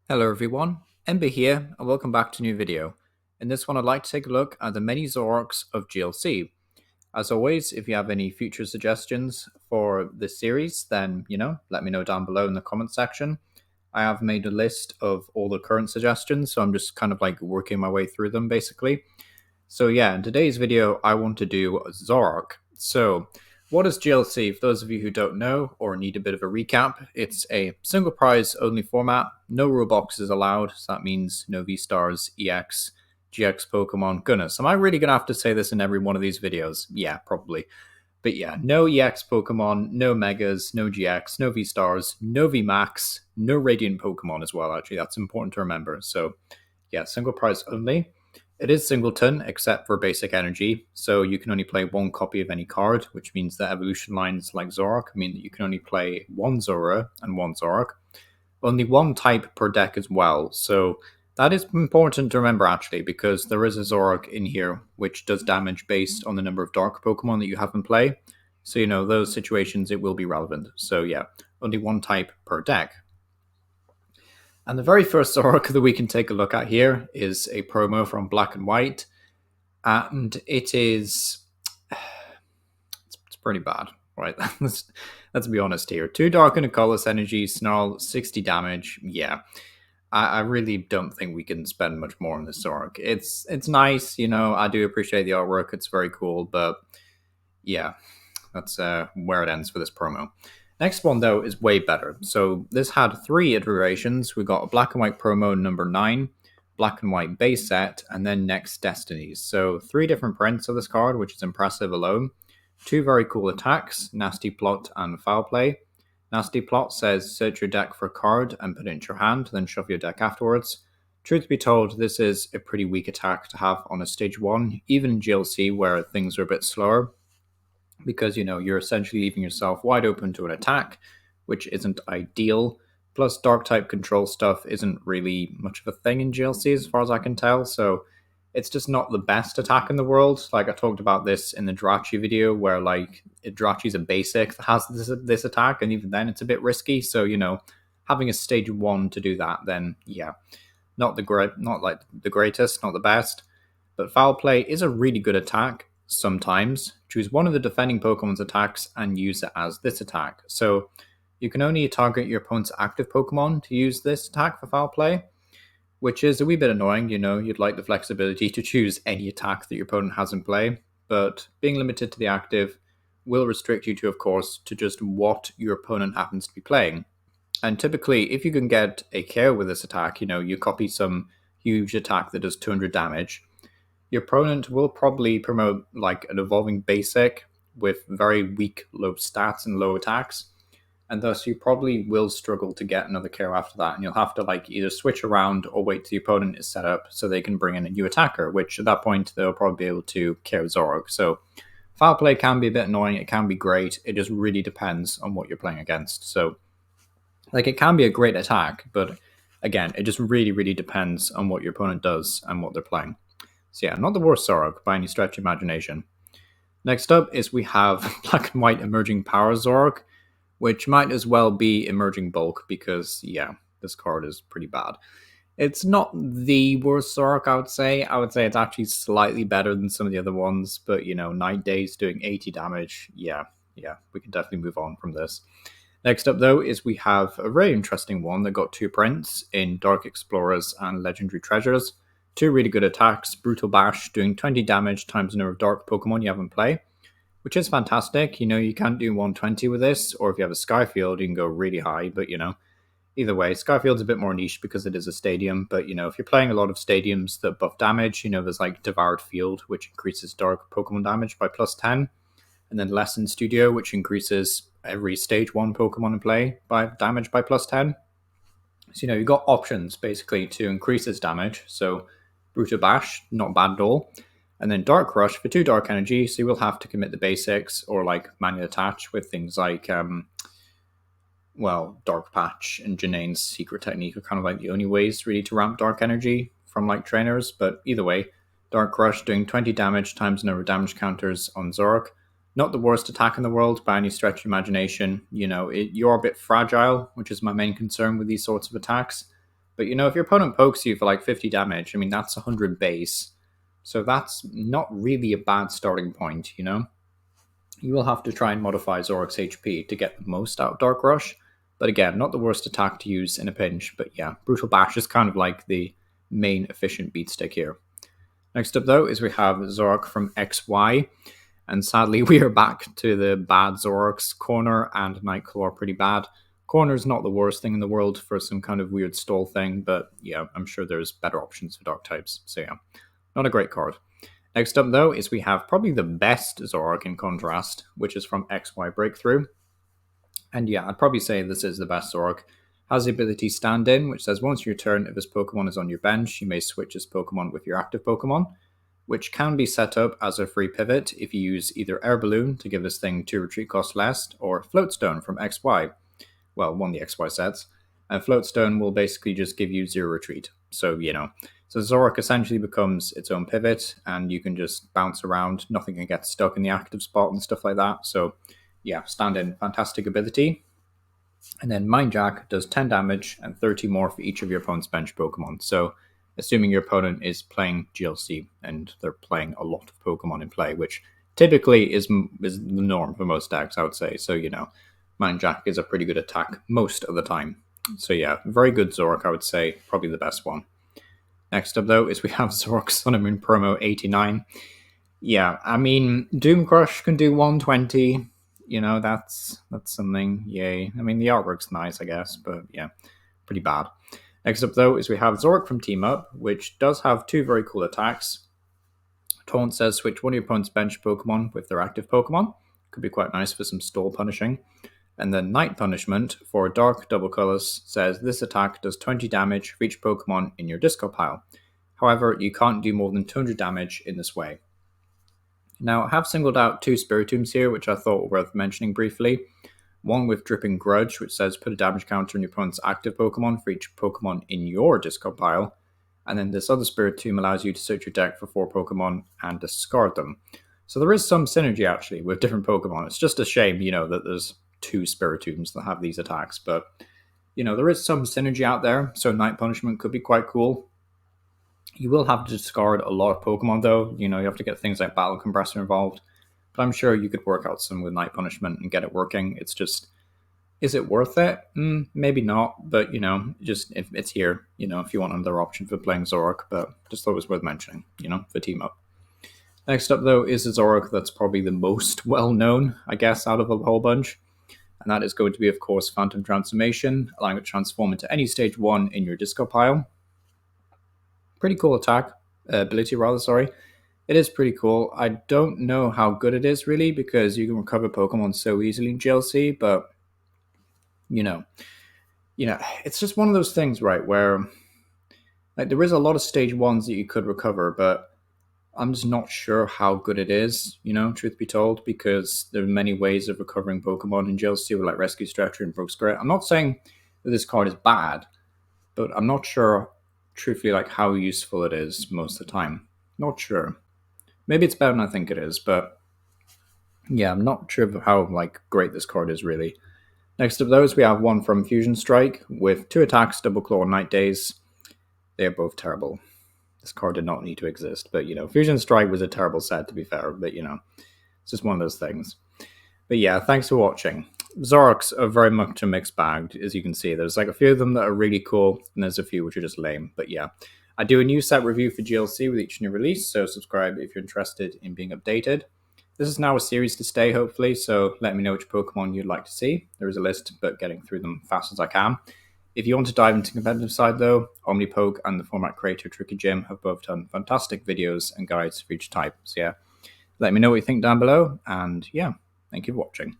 Hello everyone, Ember here, and welcome back to a new video. In this one I'd like to take a look at the Many Zoroarks of GLC. As always, if you have any future suggestions for this series, then, let me know down below in the comment section. I have made a list of all the current suggestions, so I'm just kind of like working my way through them basically. So yeah, in today's video, I want to do Zoroark. So, what is GLC? For those of you who don't know or need a bit of a recap, it's a single prize only format, no rule boxes allowed, so that means no V-Stars, EX, GX Pokemon. Goodness, am I really going to have to say this in every one of these videos? Yeah, probably. But yeah, no EX Pokemon, no Megas, no GX, no V-Stars, no VMAX, no Radiant Pokemon as well, actually. That's important to remember. So yeah, single prize only. It is singleton, except for basic energy, so you can only play one copy of any card, which means that evolution lines like Zoroark mean that you can only play one Zora and one Zoroark. Only one type per deck as well, so that is important to remember actually, because there is a Zoroark in here which does damage based on the number of dark Pokemon that you have in play. So, those situations it will be relevant. So, yeah, only one type per deck. And the very first Zoroark that we can take a look at here is a promo from Black and White. And it is. It's pretty bad, right? let's be honest here. 2 Dark and a Colorless Energy, Snarl, 60 damage. Yeah. I really don't think we can spend much more on this Zoroark. It's nice, I do appreciate the artwork. It's very cool, but yeah, that's where it ends for this promo. Next one, though, is way better. So this had 3 iterations. We got a Black and White promo number 9, Black and White base set, and then Next Destinies. So 3 different prints of this card, which is impressive alone. 2 very cool attacks, Nasty Plot and Foul Play. Nasty Plot says search your deck for a card and put it into your hand, then shuffle your deck afterwards. Truth be told, this is a pretty weak attack to have on a stage 1, even in GLC where things are a bit slower, because you're essentially leaving yourself wide open to an attack, which isn't ideal. Plus, dark type control stuff isn't really much of a thing in GLC as far as I can tell, so it's just not the best attack in the world. Like I talked about this in the Jirachi video, where like Jirachi's a basic that has this attack, and even then it's a bit risky. So having a stage 1 to do that, then yeah, not like the greatest, not the best. But Foul Play is a really good attack. Sometimes choose one of the defending Pokemon's attacks and use it as this attack. So you can only target your opponent's active Pokemon to use this attack for Foul Play, which is a wee bit annoying. You'd like the flexibility to choose any attack that your opponent has in play, but being limited to the active will restrict you to, of course, to just what your opponent happens to be playing. And typically, if you can get a KO with this attack, you copy some huge attack that does 200 damage, your opponent will probably promote like an evolving basic with very weak low stats and low attacks, and thus you probably will struggle to get another KO after that, and you'll have to like either switch around or wait till the opponent is set up so they can bring in a new attacker, which at that point they'll probably be able to KO Zoroark. So Foul Play can be a bit annoying, it can be great, it just really depends on what you're playing against. So like it can be a great attack, but again, it just really, really depends on what your opponent does and what they're playing. So yeah, not the worst Zoroark by any stretch of imagination. Next up is we have Black and White Emerging Power Zoroark, which might as well be Emerging Bulk because, yeah, this card is pretty bad. It's not the worst Zoroark, I would say. I would say it's actually slightly better than some of the other ones, but, Night Days doing 80 damage, yeah, we can definitely move on from this. Next up, though, is we have a very interesting one that got 2 prints in Dark Explorers and Legendary Treasures. 2 really good attacks, Brutal Bash doing 20 damage times the number of dark Pokemon you have in play, which is fantastic. You can't do 120 with this, or if you have a Skyfield, you can go really high, but either way, Skyfield's a bit more niche because it is a stadium, but if you're playing a lot of stadiums that buff damage, there's like Devoured Field, which increases dark Pokemon damage by plus 10, and then Lesson Studio, which increases every stage 1 Pokemon in play by damage by plus 10. So you've got options basically to increase its damage. So Brutal Bash, not bad at all. And then Dark Rush for 2 dark energy, so you will have to commit the basics or like manual attach with things like Dark Patch and Janane's Secret Technique are kind of like the only ways really to ramp dark energy from like trainers. But either way, Dark Rush doing 20 damage times the number of damage counters on Zoroark. Not the worst attack in the world by any stretch of imagination. You're a bit fragile, which is my main concern with these sorts of attacks. But you know, if your opponent pokes you for like 50 damage, I mean, that's 100 base. So that's not really a bad starting point, you know? You will have to try and modify Zoroark's HP to get the most out of Dark Rush. But again, not the worst attack to use in a pinch. But yeah, Brutal Bash is kind of like the main efficient beat stick here. Next up, though, is we have Zoroark from XY. And sadly, we are back to the bad Zoroarks. Corner and Nightclaw are pretty bad. Corner's not the worst thing in the world for some kind of weird stall thing, but yeah, I'm sure there's better options for dark types. So yeah, not a great card. Next up, though, is we have probably the best Zoroark in contrast, which is from XY Breakthrough. And yeah, I'd probably say this is the best Zoroark. Has the ability Stand In, which says once your turn, if this Pokemon is on your bench, you may switch this Pokemon with your active Pokemon, which can be set up as a free pivot if you use either Air Balloon to give this thing 2 retreat cost less, or Floatstone from XY. Well, one of the XY sets. And Floatstone will basically just give you 0 retreat. So, you know, so Zoroark essentially becomes its own pivot, and you can just bounce around. Nothing can get stuck in the active spot and stuff like that. So, yeah, Stand In, fantastic ability. And then Mind Jack does 10 damage and 30 more for each of your opponent's bench Pokemon. So, assuming your opponent is playing GLC and they're playing a lot of Pokemon in play, which typically is the norm for most decks, I would say. So, you know, Mind Jack is a pretty good attack most of the time. So yeah, very good Zoroark, I would say, probably the best one. Next up, though, is we have Zoroark Sun and Moon Promo 89. Yeah, I mean, Doom Crush can do 120. You know, that's something, yay. I mean, the artwork's nice, I guess, but yeah, pretty bad. Next up, though, is we have Zoroark from Team Up, which does have 2 very cool attacks. Taunt says switch one of your opponent's bench Pokemon with their active Pokemon. Could be quite nice for some stall punishing. And then Night Punishment for Dark Double Colors says this attack does 20 damage for each Pokemon in your discard pile. However, you can't do more than 200 damage in this way. Now, I have singled out 2 Spiritombs here, which I thought were worth mentioning briefly. One with Dripping Grudge, which says put a damage counter on your opponent's active Pokemon for each Pokemon in your discard pile. And then this other Spiritomb allows you to search your deck for 4 Pokemon and discard them. So there is some synergy, actually, with different Pokemon. It's just a shame, you know, that there's 2 Spiritombs that have these attacks, but you know, there is some synergy out there, so Night Punishment could be quite cool. You will have to discard a lot of Pokemon, though. You know, you have to get things like Battle Compressor involved, but I'm sure you could work out some with Night Punishment and get it working. It's just, is it worth it? Maybe not, but you know, just if it's here, you know, if you want another option for playing Zoroark, but just thought it was worth mentioning, you know, for Team Up. Next up, though, is a Zoroark that's probably the most well-known, I guess, out of a whole bunch. And that is going to be, of course, Phantom Transformation, allowing it to transform into any stage 1 in your discard pile. Pretty cool attack. Ability, rather, sorry. It is pretty cool. I don't know how good it is, really, because you can recover Pokemon so easily in GLC, but, you know, it's just one of those things, right, where like there is a lot of stage 1s that you could recover, but I'm just not sure how good it is, you know, truth be told, because there are many ways of recovering Pokemon in GLC with like Rescue Stretcher and Broke Spirit. I'm not saying that this card is bad, but I'm not sure, truthfully, like how useful it is most of the time. Not sure. Maybe it's better than I think it is, but yeah, I'm not sure how like great this card is really. Next of those, we have one from Fusion Strike with 2 attacks, Double Claw, and Night Daze. They are both terrible. This card did not need to exist, but you know, Fusion Strike was a terrible set, to be fair, but you know, it's just one of those things. But yeah, thanks for watching. Zoroarks are very much a mixed bag, as you can see. There's like a few of them that are really cool, and there's a few which are just lame. But yeah, I do a new set review for GLC with each new release, so subscribe if you're interested in being updated. This is now a series to stay, hopefully, so let me know which Pokemon you'd like to see. There is a list, but getting through them fast as I can. If you want to dive into the competitive side, though, OmniPoke and the format creator Tricky Jim have both done fantastic videos and guides for each type. So yeah, let me know what you think down below, and yeah, thank you for watching.